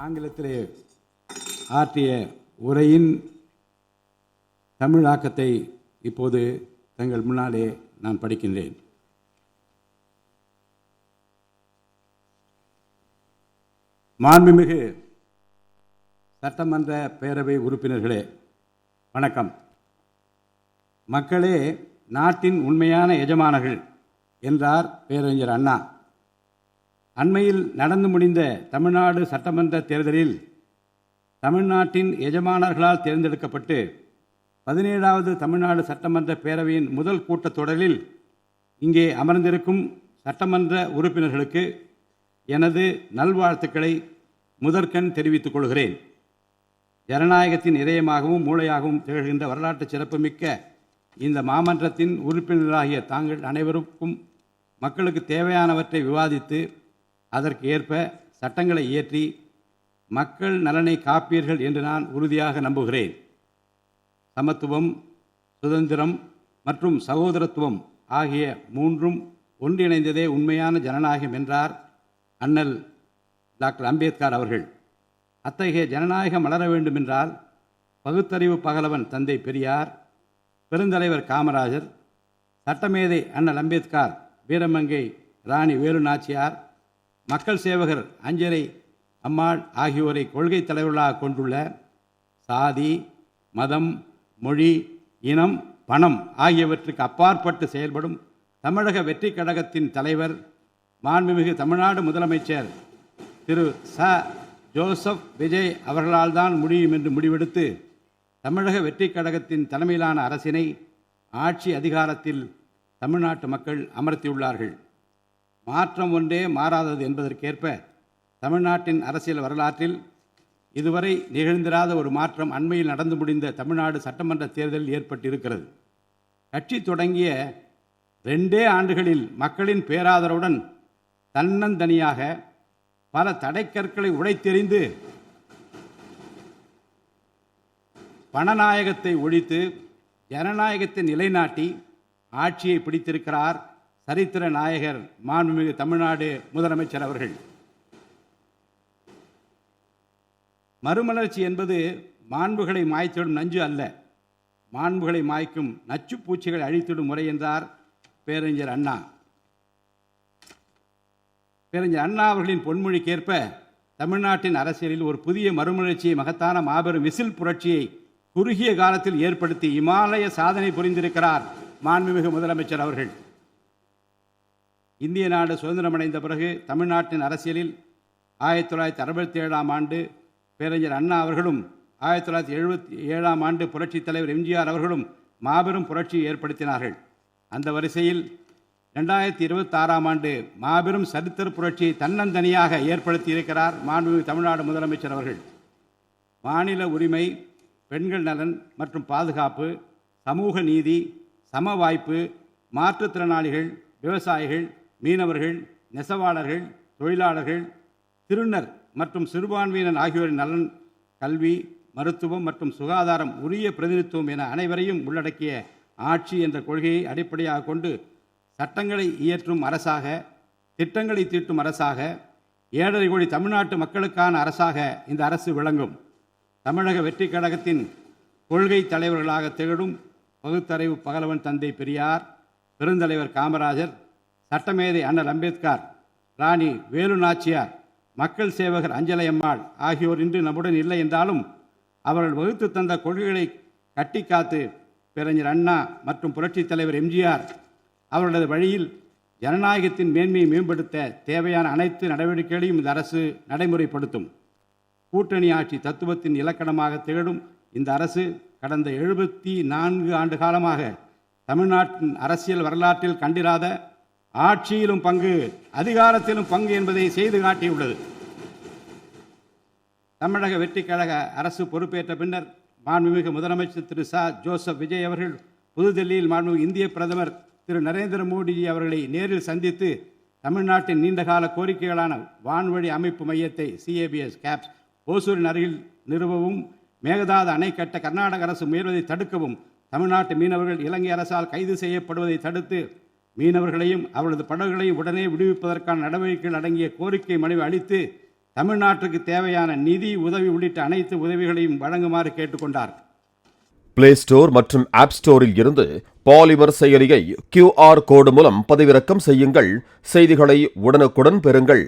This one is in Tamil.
ஆங்கிலத்திலே ஆற்றிய உரையின் தமிழாக்கத்தை இப்போது தங்கள் முன்னாலே நான் படிக்கின்றேன். மாண்புமிகு சட்டமன்ற பேரவை உறுப்பினர்களே, வணக்கம். மக்களே நாட்டின் உண்மையான எஜமானர்கள் என்றார் பேரறிஞர் அண்ணா. அண்மையில் நடந்து முடிந்த தமிழ்நாடு சட்டமன்ற தேர்தலில் தமிழ்நாட்டின் எஜமானர்களால் தேர்ந்தெடுக்கப்பட்டு 17வது தமிழ்நாடு சட்டமன்ற பேரவையின் முதல் கூட்டத்தொடரில் இங்கே அமர்ந்திருக்கும் சட்டமன்ற உறுப்பினர்களுக்கு எனது நல்வாழ்த்துக்களை முதற்கண் தெரிவித்துக் கொள்கிறேன். ஜனநாயகத்தின் இதயமாகவும் மூளையாகவும் திகழ்கின்ற வரலாற்று சிறப்புமிக்க இந்த மாமன்றத்தின் உறுப்பினர்களாகிய தாங்கள் அனைவருக்கும் மக்களுக்கு தேவையானவற்றை விவாதித்து அதற்கு ஏற்ப சட்டங்களை இயற்றி மக்கள் நலனை காப்பீர்கள் என்று நான் உறுதியாக நம்புகிறேன். சமத்துவம், சுதந்திரம் மற்றும் சகோதரத்துவம் ஆகிய மூன்றும் ஒன்றிணைந்ததே உண்மையான ஜனநாயகம் என்றார் அண்ணல் டாக்டர் அம்பேத்கர் அவர்கள். அத்தகைய ஜனநாயகம் மலர வேண்டுமென்றால் பகுத்தறிவு பகலவன் தந்தை பெரியார், பெருந்தலைவர் காமராஜர், சட்டமேதை அண்ணல் அம்பேத்கர், வீரமங்கை ராணி வேலு நாச்சியார், மக்கள் சேவகர் அஞ்சலை அம்மாள் ஆகியோரை கொள்கை தலைவர்களாக கொண்டுள்ள சாதி, மதம், மொழி, இனம், பணம் ஆகியவற்றுக்கு அப்பாற்பட்டு செயல்படும் தமிழக வெற்றி கழகத்தின் தலைவர் மாண்புமிகு தமிழ்நாடு முதலமைச்சர் திரு ச. ஜோசப் விஜய் அவர்களால் தான் முடியும் என்று முடிவெடுத்து தமிழக வெற்றி கழகத்தின் தலைமையிலான அரசினை ஆட்சி அதிகாரத்தில் தமிழ்நாட்டு மக்கள் அமர்த்தியுள்ளார்கள். மாற்றம் ஒன்றே மாறாதது என்பதற்கேற்ப தமிழ்நாட்டின் அரசியல் வரலாற்றில் இதுவரை நிகழ்ந்திராத ஒரு மாற்றம் அண்மையில் நடந்து முடிந்த தமிழ்நாடு சட்டமன்ற தேர்தலில் ஏற்பட்டிருக்கிறது. கட்சி தொடங்கிய 2 ஆண்டுகளில் மக்களின் பேராதரவுடன் தன்னந்தனியாக பல தடைக்கற்களை உடைத்தெறிந்து பணநாயகத்தை ஒழித்து ஜனநாயகத்தை நிலைநாட்டி ஆட்சியை பிடித்திருக்கிறார் சரித்திர நாயகர் மாண்புமிகு தமிழ்நாடு முதலமைச்சர் அவர்கள். மறுமலர்ச்சி என்பது மாண்புகளை மாய்த்திடும் நஞ்சு அல்ல, மாண்புகளை மாய்க்கும் நச்சு பூச்சிகளை அழித்திடும் முறை என்றார் பேரறிஞர் அண்ணா. பேரறிஞர் அண்ணா அவர்களின் பொன்மொழிக்கேற்ப தமிழ்நாட்டின் அரசியலில் ஒரு புதிய மறுமலர்ச்சியை, மகத்தான மாபெரும் விசில் புரட்சியை குறுகிய காலத்தில் ஏற்படுத்தி இமாலய சாதனை புரிந்திருக்கிறார் மாண்புமிகு முதலமைச்சர் அவர்கள். இந்திய நாடு சுதந்திரமடைந்த பிறகு தமிழ்நாட்டின் அரசியலில் 1967ஆம் ஆண்டு பேரறிஞர் அண்ணா அவர்களும் 1977ஆம் ஆண்டு புரட்சித் தலைவர் எம்ஜிஆர் அவர்களும் மாபெரும் புரட்சியை ஏற்படுத்தினார்கள். அந்த வரிசையில் 2026ஆம் ஆண்டு மாபெரும் சரித்திர புரட்சியை தன்னந்தனியாக ஏற்படுத்தி இருக்கிறார் மாண்புமிகு தமிழ்நாடு முதலமைச்சர் அவர்கள். மாநில உரிமை, பெண்கள் நலன் மற்றும் பாதுகாப்பு, சமூக நீதி, சம வாய்ப்பு, மாற்றுத்திறனாளிகள், விவசாயிகள், மீனவர்கள், நெசவாளர்கள், தொழிலாளர்கள், திருநர் மற்றும் சிறுபான்மையினர் ஆகியோரின் நலன், கல்வி, மருத்துவம் மற்றும் சுகாதாரம், உரிய பிரதிநிதித்துவம் என அனைவரையும் உள்ளடக்கிய ஆட்சி என்ற கொள்கையை அடிப்படையாக கொண்டு சட்டங்களை இயற்றும் அரசாக, திட்டங்களை தீட்டும் அரசாக, 7.5 கோடி தமிழ்நாட்டு மக்களுக்கான அரசாக இந்த அரசு விளங்கும். தமிழக வெற்றி கழகத்தின் கொள்கை தலைவர்களாக திகழும் பகுத்தறிவு பகலவன் தந்தை பெரியார், பெருந்தலைவர் காமராஜர், சட்டமேதை அண்ணல் அம்பேத்கர், ராணி வேலு நாச்சியார், மக்கள் சேவகர் அஞ்சலை அம்மாள் ஆகியோர் இன்று நம்முடன் இல்லை என்றாலும் அவர்கள் வகுத்து தந்த கொள்கைகளை கட்டி காத்து பேரறிஞர் அண்ணா மற்றும் புரட்சித் தலைவர் எம்ஜிஆர் அவர்களது வழியில் ஜனநாயகத்தின் மேன்மையை மேம்படுத்த தேவையான அனைத்து நடவடிக்கைகளையும் இந்த அரசு நடைமுறைப்படுத்தும். கூட்டணி ஆட்சி தத்துவத்தின் இலக்கணமாக திகழும் இந்த அரசு கடந்த 74 ஆண்டு காலமாக தமிழ்நாட்டின் அரசியல் வரலாற்றில் கண்டிராத ஆட்சியிலும் பங்கு, அதிகாரத்திலும் பங்கு என்பதை செய்து காட்டியுள்ளது. தமிழக வெற்றி கழக அரசு பொறுப்பேற்ற பின்னர் மாண்புமிகு முதலமைச்சர் திரு ச. ஜோசப் விஜய் அவர்கள் புதுதில்லியில் மாண்புமிகு இந்திய பிரதமர் திரு நரேந்திர மோடிஜி அவர்களை நேரில் சந்தித்து தமிழ்நாட்டின் நீண்டகால கோரிக்கைகளான வான்வழி அமைப்பு மையத்தை CABS கேப்ஸ் ஓசூரின் அருகில் நிறுவவும், மேகதாது அணை கட்ட கர்நாடக அரசு முயல்வதை தடுக்கவும், தமிழ்நாட்டு மீனவர்கள் இலங்கை அரசால் கைது செய்யப்படுவதை தடுத்து மீனவர்களையும் அவரது படகுகளையும் உடனே விடுவிப்பதற்கான நடவடிக்கைகள் அடங்கிய கோரிக்கை மனுவை அளித்து தமிழ்நாட்டுக்கு தேவையான நிதி உதவி உள்ளிட்ட அனைத்து உதவிகளையும் வழங்குமாறு கேட்டுக்கொண்டார். பிளே ஸ்டோர் மற்றும் ஆப் ஸ்டோரில் இருந்து பாலிமர் செயலியை QR கோடு மூலம் பதிவிறக்கம் செய்யுங்கள். செய்திகளை உடனுக்குடன் பெறுங்கள்.